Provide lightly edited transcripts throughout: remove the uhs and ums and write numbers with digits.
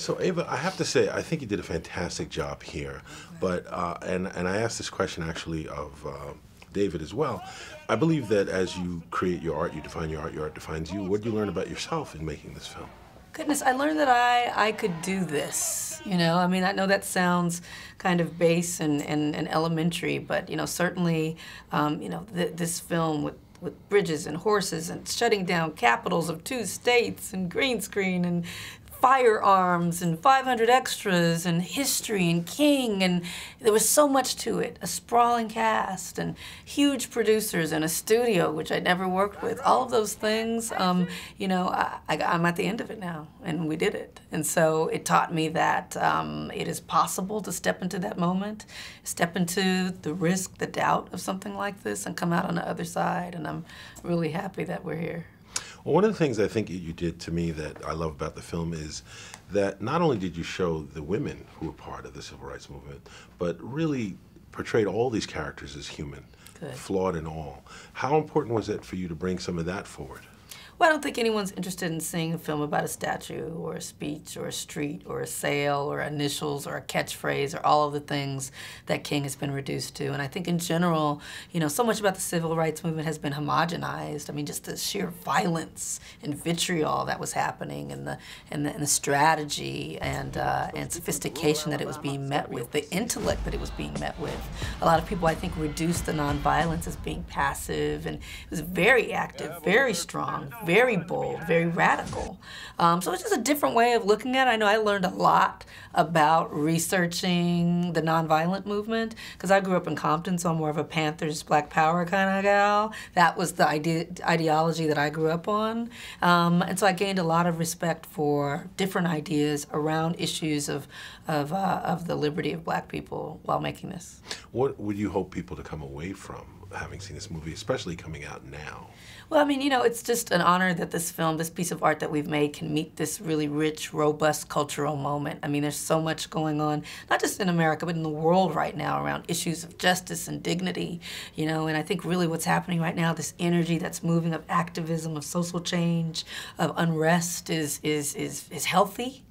So Ava, I have to say, I think you did a fantastic job here. But and I asked this question actually of David as well. I believe that as you create your art, you define your art defines you. What did you learn about yourself in making this film? Goodness, I learned that I could do this, you know? I mean, I know that sounds kind of base and elementary, but, you know, certainly, you know, this film with bridges and horses and shutting down capitals of 2 states and green screen and firearms and 500 extras and history and king, and there was so much to it. A sprawling cast and huge producers and a studio, which I'd never worked with. All of those things, you know, I'm at the end of it now, and we did it. And so it taught me that it is possible to step into that moment, step into the risk, the doubt of something like this, and come out on the other side, and I'm really happy that we're here. Well, one of the things I think you did to me that I love about the film is that not only did you show the women who were part of the civil rights movement, but really portrayed all these characters as human, flawed and all. How important was it for you to bring some of that forward? Well, I don't think anyone's interested in seeing a film about a statue or a speech or a street or a sale or initials or a catchphrase or all of the things that King has been reduced to. And I think in general, you know, so much about the civil rights movement has been homogenized. I mean, just the sheer violence and vitriol that was happening and the strategy and sophistication that it was being met with, the intellect that it was being met with. A lot of people, I think, reduced the nonviolence as being passive, and it was very active, very strong, very bold, very radical. So it's just a different way of looking at it. I know I learned a lot about researching the nonviolent movement because I grew up in Compton, so I'm more of a Panthers, Black Power kind of gal. That was the ideology that I grew up on. And so I gained a lot of respect for different ideas around issues of the liberty of Black people while making this. What would you hope people to come away from having seen this movie, especially coming out now? Well, I mean, you know, it's just an honor that this film, this piece of art that we've made can meet this really rich, robust cultural moment. I mean, there's so much going on, not just in America, but in the world right now around issues of justice and dignity, you know, and I think really what's happening right now, this energy that's moving of activism, of social change, of unrest is healthy.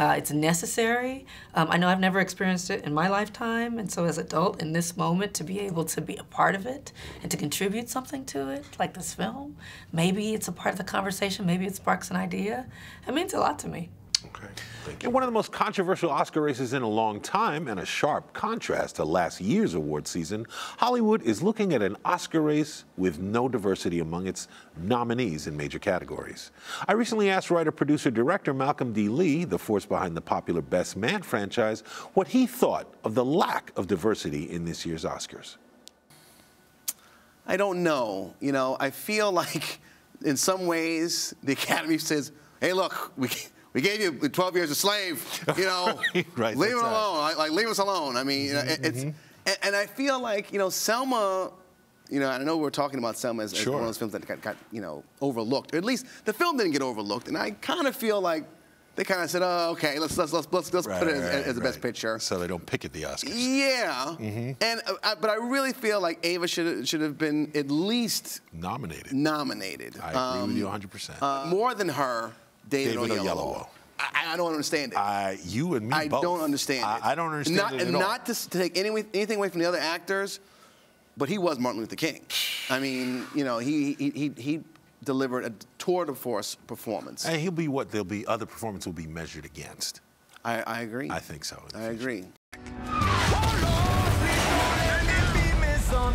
It's necessary. I know I've never experienced it in my lifetime, and so as an adult in this moment to be able to be a part of it and to contribute something to it, like this film, maybe it's a part of the conversation, maybe it sparks an idea, it means a lot to me. Okay, thank you. In one of the most controversial Oscar races in a long time, and a sharp contrast to last year's award season, Hollywood is looking at an Oscar race with no diversity among its nominees in major categories. I recently asked writer, producer, director Malcolm D. Lee, the force behind the popular Best Man franchise, what he thought of the lack of diversity in this year's Oscars. I don't know. You know, I feel like in some ways the Academy says, hey, look, we gave you 12 years a slave, you know, right, leave it alone, like leave us alone. I mean, it's, and I feel like, you know, Selma, you know, I know we're talking about Selma as one of those films that got, you know, overlooked. Or at least the film didn't get overlooked, and I kind of feel like they kind of said, oh, okay, let's put it as the best picture. So they don't pick at the Oscars. Yeah, and but I really feel like Ava should have been at least nominated. I agree with you 100%. More than her. David Oyelowo. I don't understand it. You and me both. I don't understand it. I don't understand it at all. Not to take anything away from the other actors, but he was Martin Luther King. I mean, you know, he delivered a tour de force performance. And he'll be what there'll be other performances will be measured against. I agree. I think so. I agree.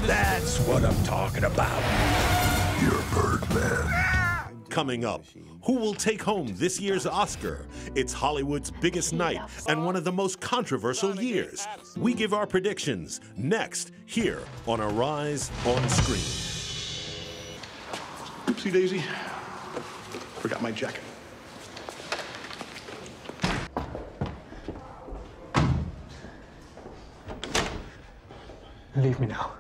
That's what I'm talking about. You're Birdman. Coming up, who will take home this year's Oscar? It's Hollywood's biggest night and one of the most controversial years. We give our predictions next here on Arise on Screen. Oopsie daisy. Forgot my jacket. Leave me now.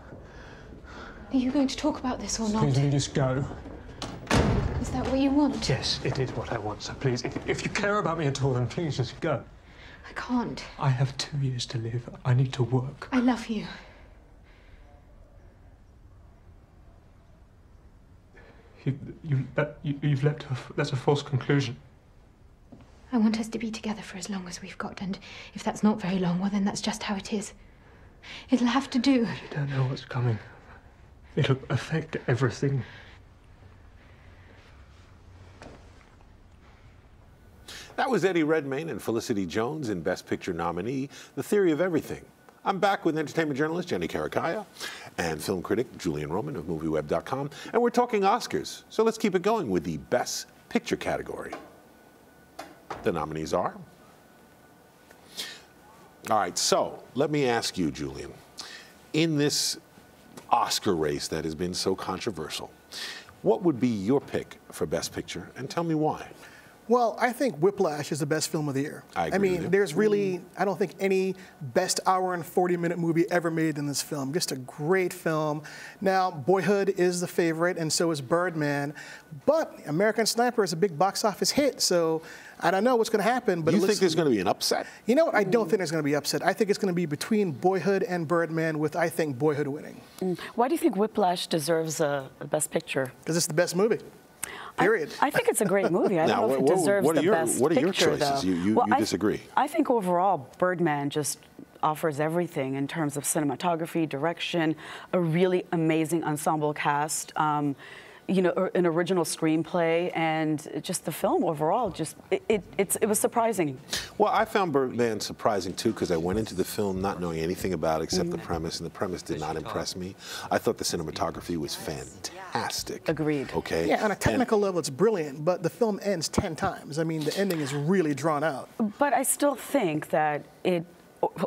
Are you going to talk about this or not? Please, will you just go? Is that what you want? Yes, it is what I want, so please, if you care about me at all, then please just go. I can't. I have 2 years to live. I need to work. I love you. You've leapt. That's a false conclusion. I want us to be together for as long as we've got, and if that's not very long, well, then that's just how it is. It'll have to do. You don't know what's coming. It'll affect everything. That was Eddie Redmayne and Felicity Jones in Best Picture nominee, The Theory of Everything. I'm back with entertainment journalist Jenny Karakaya and film critic Julian Roman of MovieWeb.com, and we're talking Oscars. So let's keep it going with the Best Picture category. The nominees are... All right, so let me ask you, Julian, in this Oscar race that has been so controversial, what would be your pick for Best Picture, and tell me why? Well, I think Whiplash is the best film of the year. I agree with you. There's really, I don't think any best hour and 40-minute movie ever made than this film. Just a great film. Now, Boyhood is the favorite, and so is Birdman. But American Sniper is a big box office hit, so I don't know what's going to happen. But you think there's going to be an upset? You know what? I don't think there's going to be upset. I think it's going to be between Boyhood and Birdman, with, I think, Boyhood winning. Why do you think Whiplash deserves a Best Picture? Because it's the best movie. Period. I think it's a great movie. I don't know if it deserves the Best Picture, what are your choices? though. You disagree. I think overall, Birdman just offers everything in terms of cinematography, direction, a really amazing ensemble cast, you know, an original screenplay, and just the film overall, just it was surprising. Well, I found Birdman surprising too, because I went into the film not knowing anything about it except the premise, and the premise did not impress me. I thought the cinematography was fantastic. Agreed. Okay. Yeah, on a technical level, it's brilliant, but the film ends 10 times. I mean, the ending is really drawn out. But I still think that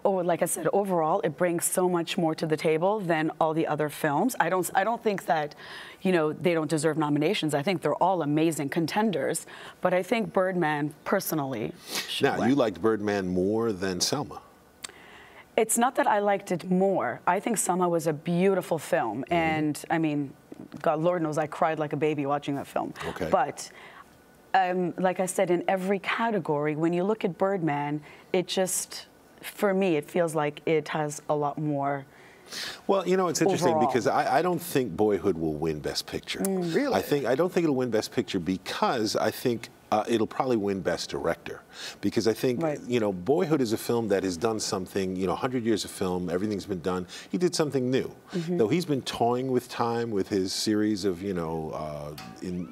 like I said, overall, it brings so much more to the table than all the other films. I don't think that, you know, they don't deserve nominations. I think they're all amazing contenders. But I think Birdman, personally, should win. You liked Birdman more than Selma. It's not that I liked it more. I think Selma was a beautiful film. And, I mean, God, Lord knows I cried like a baby watching that film. Okay. But... like I said, in every category, when you look at Birdman, it just, for me, it feels like it has a lot more. Well, you know, it's interesting overall. because I don't think Boyhood will win Best Picture. Really? I don't think it'll win Best Picture because I think it'll probably win Best Director. Because I think, you know, Boyhood is a film that has done something, you know, 100 years of film, everything's been done. He did something new. Though he's been toying with time with his series of, you know,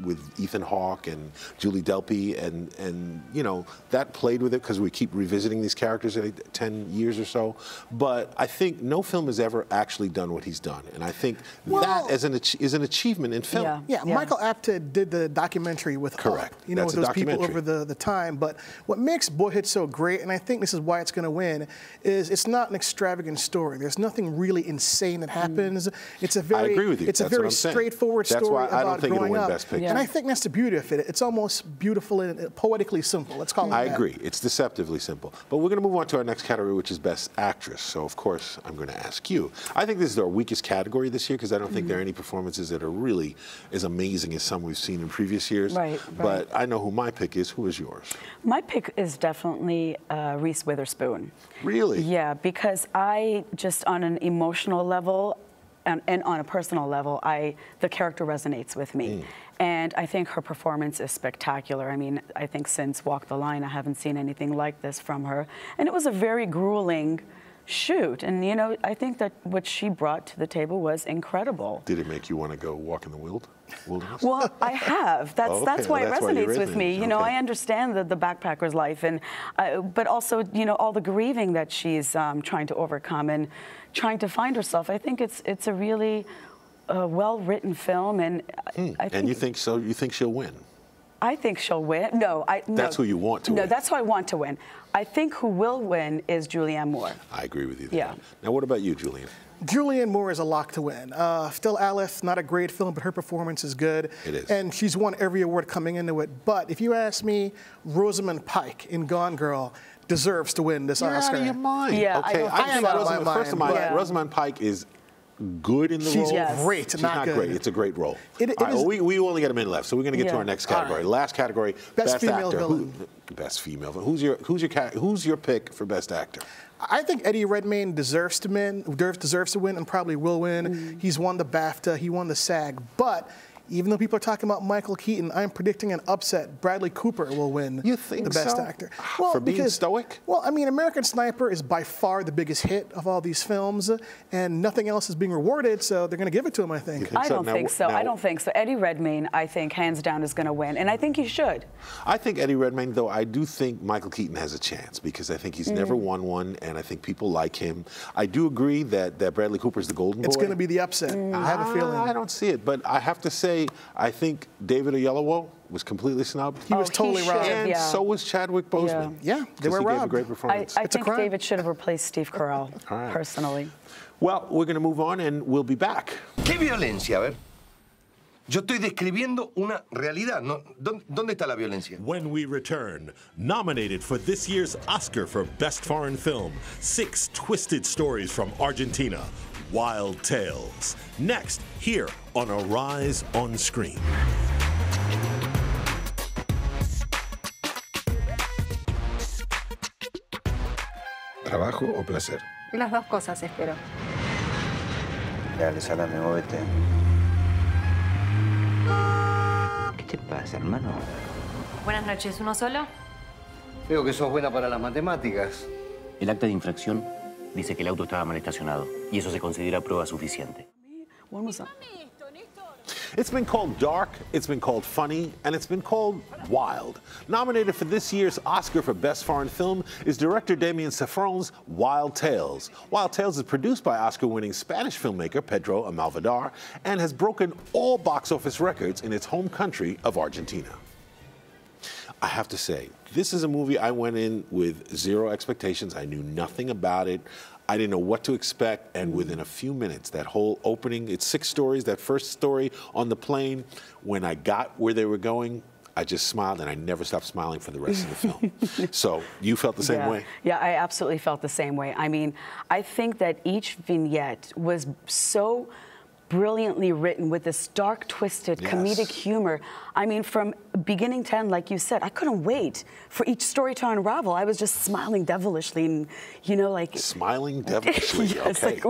with Ethan Hawke and Julie Delpy, and you know, that played with it because we keep revisiting these characters every 10 years or so. But I think no film has ever actually done what he's done. And I think that is an achievement in film. Yeah, Michael Apted did the documentary with Correct. You know, with those people over the time. But what makes Boyhood so great, and I think this is why it's going to win, is it's not an extravagant story. There's nothing really insane that happens. It's a very, I agree with you. It's a very straightforward story about growing up. That's why I don't think it'll win Best Picture. And I think that's the beauty of it. It's almost beautiful and poetically simple. Let's call it that. I agree. It's deceptively simple. But we're going to move on to our next category, which is Best Actress. So, of course, I'm going to ask you. I think this is our weakest category this year because I don't think there are any performances that are really as amazing as some we've seen in previous years. Right. But I know who my pick is. Who is yours? My pick is definitely Reese Witherspoon. Really? Yeah, because I just, on an emotional level and on a personal level, the character resonates with me. And I think her performance is spectacular. I mean, I think since Walk the Line, I haven't seen anything like this from her. And it was a very grueling shoot. And, you know, I think that what she brought to the table was incredible. Did it make you want to go walk in the wilderness? Well, I have. That's why it resonates with me. You know, Okay. I understand the backpacker's life, and but also, you know, all the grieving that she's trying to overcome and trying to find herself. I think it's a really well-written film, and I think. And you think so? You think she'll win? I think she'll win. No, That's who you want to win. No, that's who I want to win. I think who will win is Julianne Moore. I agree with you there. Yeah. Now, what about you, Julian? Julianne Moore is a lock to win. Still Alice, not a great film, but her performance is good. It is. And she's won every award coming into it. But if you ask me, Rosamund Pike in Gone Girl deserves to win this Oscar. You're out of your mind. Yeah, okay. I am out of my mind. First of all, Rosamund Pike is good in the role. She's great, She's not not good. great. It's a great role. It All right, is- well, we only got a minute left, so we're going to get to our next category. All right. Last category, Best female actor. villain. Best female villain. Who's your pick for Best Actor? I think Eddie Redmayne deserves to win, and probably will win. He's won the BAFTA, he won the SAG, but even though people are talking about Michael Keaton, I'm predicting an upset. Bradley Cooper will win the Best Actor. Well, for being stoic? Well, I mean, American Sniper is by far the biggest hit of all these films, and nothing else is being rewarded, so they're going to give it to him, I think. I don't think so. I don't think so. Eddie Redmayne, I think, hands down, is going to win, and I think he should. I think Eddie Redmayne, though, I do think Michael Keaton has a chance because I think he's never won one, and I think people like him. I do agree that Bradley Cooper's the golden boy. It's going to be the upset. I have a feeling. I don't see it, but I have to say, I think David Oyelowo was completely snubbed. He was totally robbed. And so was Chadwick Boseman. Yeah, they were he robbed. gave a great performance. I think David should have replaced Steve Carell, personally. Well, we're going to move on, and we'll be back. ¿Qué violencia? A ver. Yo estoy describiendo una realidad. No, ¿dónde está la violencia? When we return, nominated for this year's Oscar for Best Foreign Film, 6 twisted stories from Argentina, Wild Tales. Next, here on Arise on Screen. ¿Trabajo o placer? Las dos cosas, espero. Dale, salame, móvete. ¿Qué te pasa, hermano? Buenas noches, ¿uno solo? Veo que sos buena para las matemáticas. El acta de infracción dice que el auto estaba mal estacionado y eso se considera prueba suficiente. It's been called dark, it's been called funny, and it's been called wild. Nominated for this year's Oscar for Best Foreign Film is director Damien Saffron's Wild Tales. Wild Tales is produced by Oscar-winning Spanish filmmaker Pedro Almodovar and has broken all box office records in its home country of Argentina. I have to say, this is a movie I went in with zero expectations. I knew nothing about it. I didn't know what to expect, and within a few minutes, that whole opening, it's 6 stories, that first story on the plane, when I got where they were going, I just smiled, and I never stopped smiling for the rest of the film. So you felt the same way? Yeah, I absolutely felt the same way. I mean, I think that each vignette was so brilliantly written with this dark, twisted, comedic humor. I mean, from beginning to end, like you said, I couldn't wait for each story to unravel. I was just smiling devilishly and, you know, like... Smiling devilishly, yes, okay.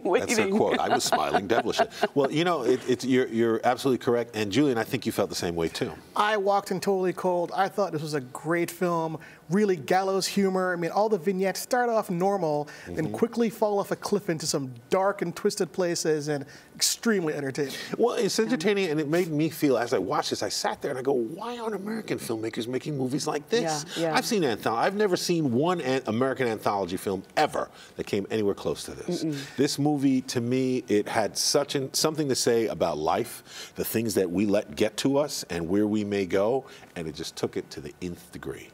Like, that's her quote. I was smiling devilishly. Well, you know, you're absolutely correct. And Julian, I think you felt the same way, too. I walked in totally cold. I thought this was a great film, really gallows humor. I mean, all the vignettes start off normal, then quickly fall off a cliff into some dark and twisted places, and extremely entertaining. Well, it's entertaining, and it made me feel, as I watched this, I sat there and I go, why aren't American filmmakers making movies like this? I've seen I've never seen one American anthology film ever that came anywhere close to this. This movie, to me, it had something to say about life, the things that we let get to us and where we may go, and it just took it to the nth degree.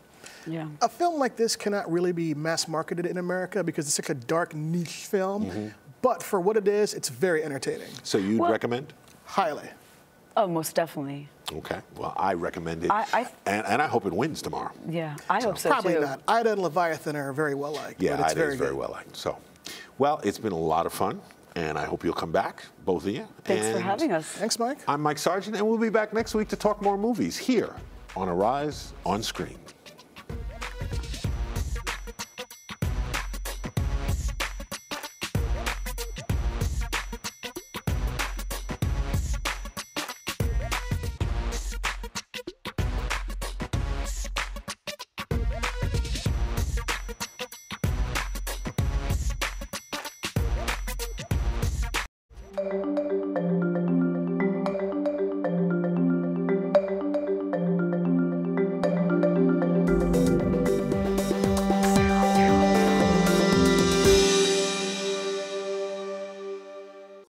Yeah. A film like this cannot really be mass marketed in America because it's such a dark niche film. But for what it is, it's very entertaining. So you'd recommend? Highly. Oh, most definitely. Okay. Well, I recommend it, and I hope it wins tomorrow. Yeah, I hope so, probably too. Not. Ida and Leviathan are very well liked. Yeah, but it's Ida is very well liked. So, well, it's been a lot of fun, and I hope you'll come back, both of you. Thanks for having us. Thanks, Mike. I'm Mike Sargent, and we'll be back next week to talk more movies here on Arise on Screen.